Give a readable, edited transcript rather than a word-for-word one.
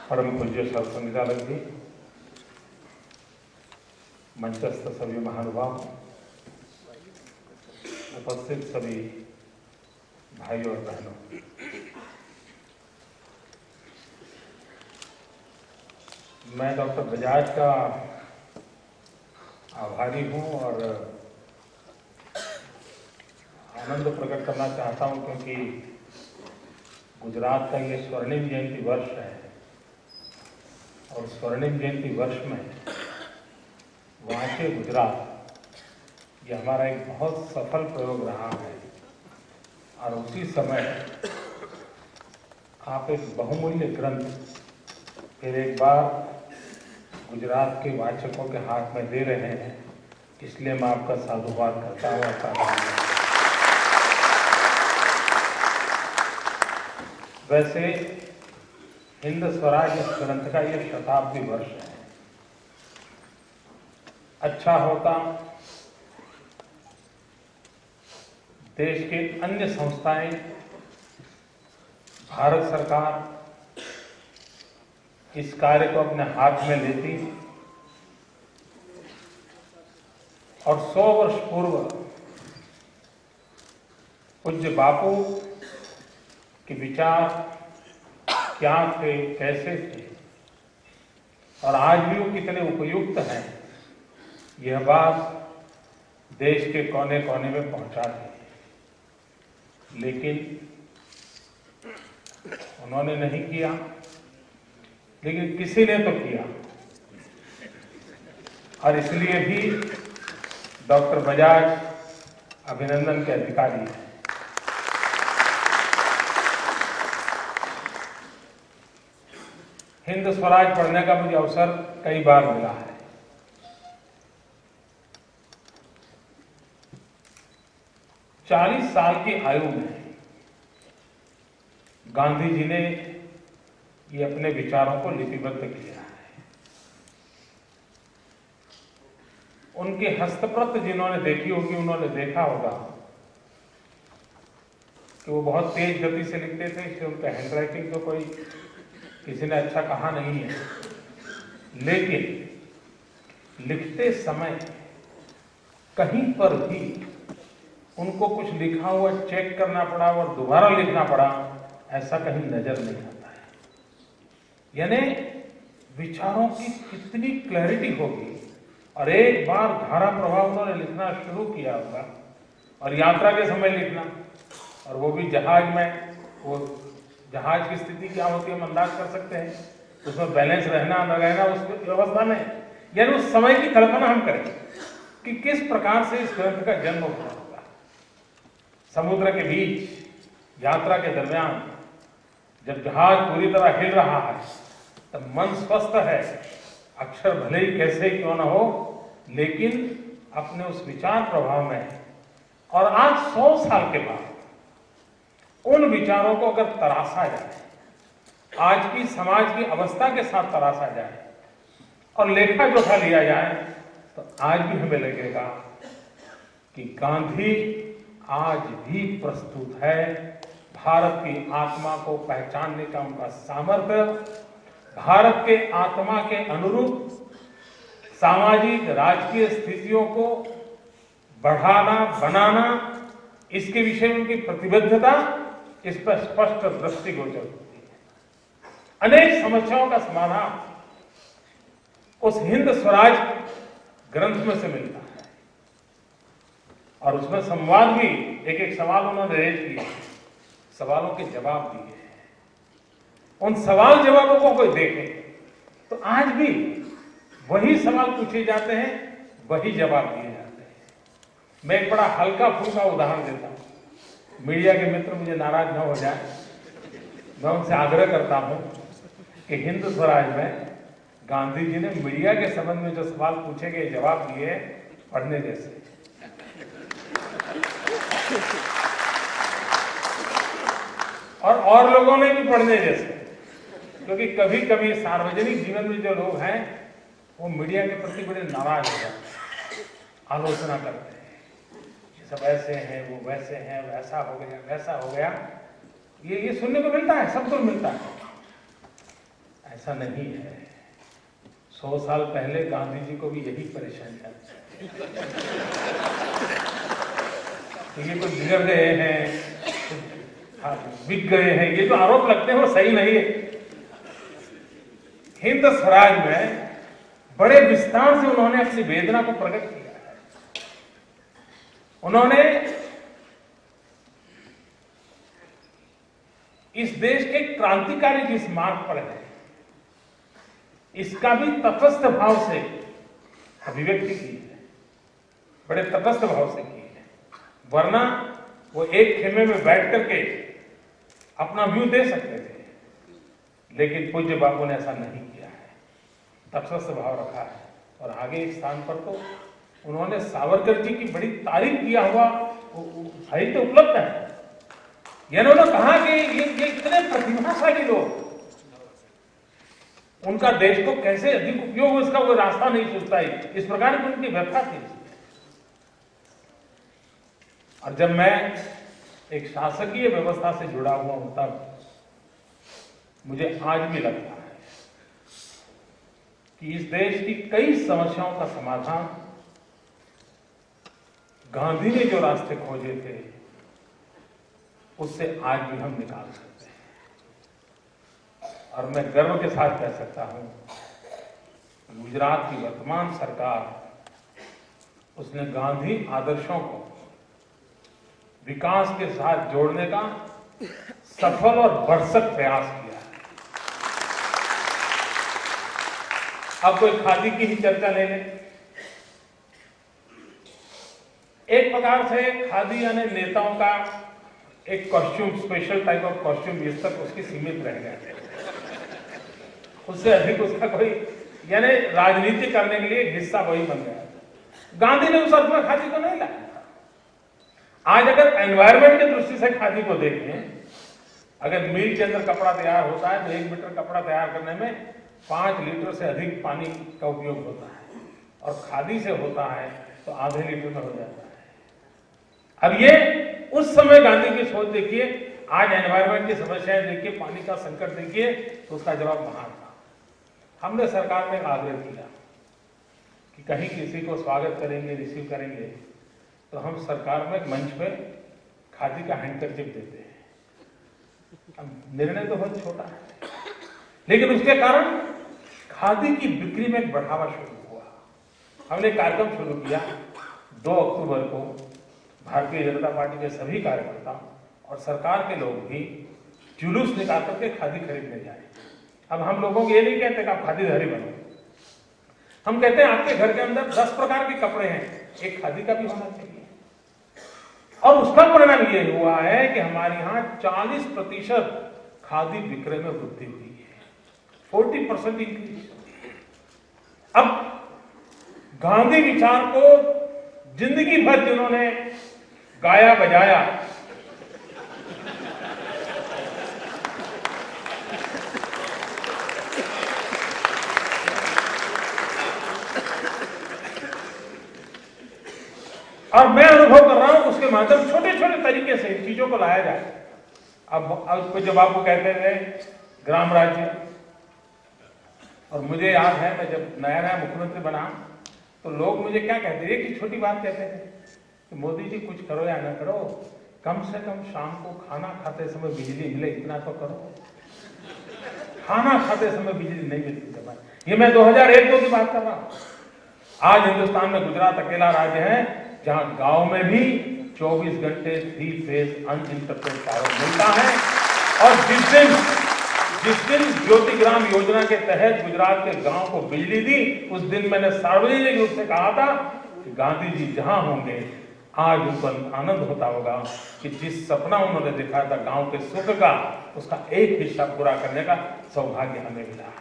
परम पूज्य संविधायक जी, मंचस्थ सभी महानुभाव, उपस्थित सभी भाइयों और बहनों, मैं डॉक्टर बजाज का आभारी हूं और आनंद प्रकट करना चाहता हूं क्योंकि गुजरात का ये स्वर्णिम जयंती वर्ष है और स्वर्णिम जयंती वर्ष में वांचे गुजरात ये हमारा एक बहुत सफल प्रयोग रहा है और उसी समय आप एक बहुमूल्य ग्रंथ फिर एक बार गुजरात के वाचकों के हाथ में दे रहे हैं, इसलिए मैं आपका साधुवाद करता हूँ। वैसे हिंद स्वराज इस ग्रंथ का यह शताब्दी वर्ष है। अच्छा होता देश के अन्य संस्थाएं, भारत सरकार इस कार्य को अपने हाथ में लेती और 100 वर्ष पूर्व पूज्य बापू के विचार क्या थे, कैसे थे और आज भी वो कितने उपयुक्त हैं, यह बात देश के कोने कोने में पहुंचा दी। लेकिन उन्होंने नहीं किया, लेकिन किसी ने तो किया और इसलिए भी डॉक्टर बजाज अभिनंदन के अधिकारी हैं। हिंद स्वराज पढ़ने का मुझे अवसर कई बार मिला है। चालीस साल की आयु में गांधी जी ने ये अपने विचारों को लिपिबद्ध किया है। उनके हस्तप्रत जिन्होंने देखी होगी, उन्होंने देखा होगा कि वो बहुत तेज गति से लिखते थे, इसलिए उनका हैंडराइटिंग तो कोई किसी ने अच्छा कहा नहीं है, लेकिन लिखते समय कहीं पर भी उनको कुछ लिखा हुआ चेक करना पड़ा और दोबारा लिखना पड़ा, ऐसा कहीं नजर नहीं आता है। यानी विचारों की कितनी क्लैरिटी होगी और एक बार धारा प्रवाह उन्होंने लिखना शुरू किया होगा और यात्रा के समय लिखना, और वो भी जहाज में, वो जहाज की स्थिति क्या होती है हम अंदाज कर सकते हैं, उसमें बैलेंस रहना न रहना उस व्यवस्था में, यानी उस समय की कल्पना हम करें कि किस प्रकार से इस ग्रंथ का जन्म हुआ होगा। समुद्र के बीच यात्रा के दरमियान जब जहाज पूरी तरह हिल रहा है तब मन स्वस्थ है, अक्षर भले ही कैसे ही क्यों न हो, लेकिन अपने उस विचार प्रभाव में, और आज 100 साल के बाद उन विचारों को अगर तराशा जाए, आज की समाज की अवस्था के साथ तराशा जाए और लेखा जोखा लिया जाए, तो आज भी हमें लगेगा कि गांधी आज भी प्रस्तुत है। भारत की आत्मा को पहचानने का उनका सामर्थ्य, भारत के आत्मा के अनुरूप सामाजिक राजकीय स्थितियों को बढ़ाना, बनाना, इसके विषय में उनकी प्रतिबद्धता इस पर स्पष्ट दृष्टिगोचर होती है। अनेक समस्याओं का समाधान उस हिंद स्वराज ग्रंथ में से मिलता है और उसमें संवाद भी, एक एक सवाल उन्होंने रेज किए, सवालों के जवाब दिए। उन सवाल जवाबों को कोई देखे तो आज भी वही सवाल पूछे जाते हैं, वही जवाब दिए जाते हैं। मैं एक बड़ा हल्का फुल्का उदाहरण देता हूं, मीडिया के मित्र मुझे नाराज न हो जाए, मैं उनसे आग्रह करता हूं कि हिंद स्वराज में गांधी जी ने मीडिया के संबंध में जो सवाल पूछे गए, जवाब दिए, पढ़ने जैसे। और लोगों ने भी पढ़ने जैसे, क्योंकि कभी कभी सार्वजनिक जीवन में जो लोग हैं वो मीडिया के प्रति बड़े नाराज हो जाते हैं, आलोचना करते हैं, ये सब ऐसे हैं, वो वैसे हैं, वैसा हो गया, वैसा हो गया, ये सुनने को मिलता है, सबको मिलता है। ऐसा नहीं है। 100 साल पहले गांधी जी को भी यही परेशानी थी। तो ये कुछ बिगड़ गए हैं, बिक गए हैं, ये जो आरोप लगते हैं वो सही नहीं है। हिंद स्वराज में बड़े विस्तार से उन्होंने अपनी वेदना को प्रकट किया है। उन्होंने इस देश के क्रांतिकारी जिस मार्ग पर है, इसका भी तटस्थ भाव से अभिव्यक्ति की है, बड़े तटस्थ भाव से की है। वरना वो एक खेमे में बैठ करके अपना व्यू दे सकते थे, लेकिन पूज्य बापू ने ऐसा नहीं किया है, तटस्थ भाव रखा है। और आगे एक स्थान पर तो उन्होंने सावरकर जी की बड़ी तारीफ किया हुआ साहित्य उपलब्ध है। यानी उन्होंने कहा कि ये इतने प्रतिभाशाली लोग, उनका देश को कैसे अधिक उपयोग हो इसका कोई रास्ता नहीं सोचता है, इस प्रकार की उनकी व्यथा थी। और जब मैं एक शासकीय व्यवस्था से जुड़ा हुआ हूं, तब मुझे आज भी लगता है कि इस देश की कई समस्याओं का समाधान गांधी ने जो रास्ते खोजे थे, उससे आज भी हम निकाल सकते हैं। और मैं गर्व के साथ कह सकता हूं, गुजरात की वर्तमान सरकार, उसने गांधी आदर्शों को विकास के साथ जोड़ने का सफल और भरसक प्रयास किया है। अब कोई खादी की ही चर्चा ले लें। एक प्रकार से खादी यानी नेताओं का एक costume, special type of costume, इस तक उसकी सीमित रह गया। उससे अधिक उसका कोई, यानी राजनीति करने के लिए हिस्सा वही बन गया। गांधी ने उस अर्थ में खादी को नहीं लाया। आज अगर एनवायरमेंट की दृष्टि से खादी को देखें, अगर मिल के अंदर कपड़ा तैयार होता है तो 1 मीटर कपड़ा तैयार करने में 5 लीटर से अधिक पानी का उपयोग होता है, और खादी से होता है तो आधे लीटर में हो जाता है। अब ये उस समय गांधी की सोच देखिए, आज एनवायरमेंट की समस्याएं देखिए, पानी का संकट देखिए, तो उसका जवाब वहां था। हमने सरकार में आग्रह किया कि कहीं किसी को स्वागत करेंगे, रिसीव करेंगे, तो हम सरकार में मंच पे खादी का हैंडकरचिप देते हैं। अब निर्णय तो बहुत छोटा है, लेकिन उसके कारण खादी की बिक्री में बढ़ावा शुरू हुआ। हमने कार्यक्रम शुरू किया 2 अक्टूबर को। भारतीय जनता पार्टी के सभी कार्यकर्ता और सरकार के लोग भी जुलूस निकाल करके खादी खरीदने जाए। अब हम लोगों को ये नहीं कहते कि आप खादीधारी बनो, हम कहते हैं आपके घर के अंदर 10 प्रकार के कपड़े हैं, एक खादी का भी होना चाहिए। और उसका परिणाम ये हुआ है कि हमारे यहाँ 40% खादी विक्रय में वृद्धि हुई है, 40% इंक्रीज। अब गांधी विचार को जिंदगी भर जिन्होंने गाया बजाया, और मैं अनुभव कर रहा हूं उसके माध्यम छोटे छोटे तरीके से इन चीजों को लाया जाए। अब जब आपको कहते थे ग्राम राज्य, और मुझे याद है मैं जब नया नया मुख्यमंत्री बना तो लोग मुझे क्या कहते थे, एक ही छोटी बात कहते थे कि मोदी जी कुछ करो या ना करो, कम से कम शाम को खाना खाते समय बिजली मिले, इतना तो करो। खाना खाते समय बिजली नहीं मिलती जब, ये मैं 2001-2 की बात कर रहा हूं। आज हिंदुस्तान में गुजरात अकेला राज्य है जहां गांव में भी 24 घंटे 3 फेज अनइंटरप्टेड पावर मिलता है। और जिस दिन ज्योतिग्राम योजना के तहत गुजरात के गांव को बिजली दी, उस दिन मैंने सार्वजनिक रूप से कहा था कि गांधी जी जहां होंगे आज उनको आनंद होता होगा कि जिस सपना उन्होंने दिखाया था गांव के सुख का, उसका एक हिस्सा पूरा करने का सौभाग्य हमें मिला है।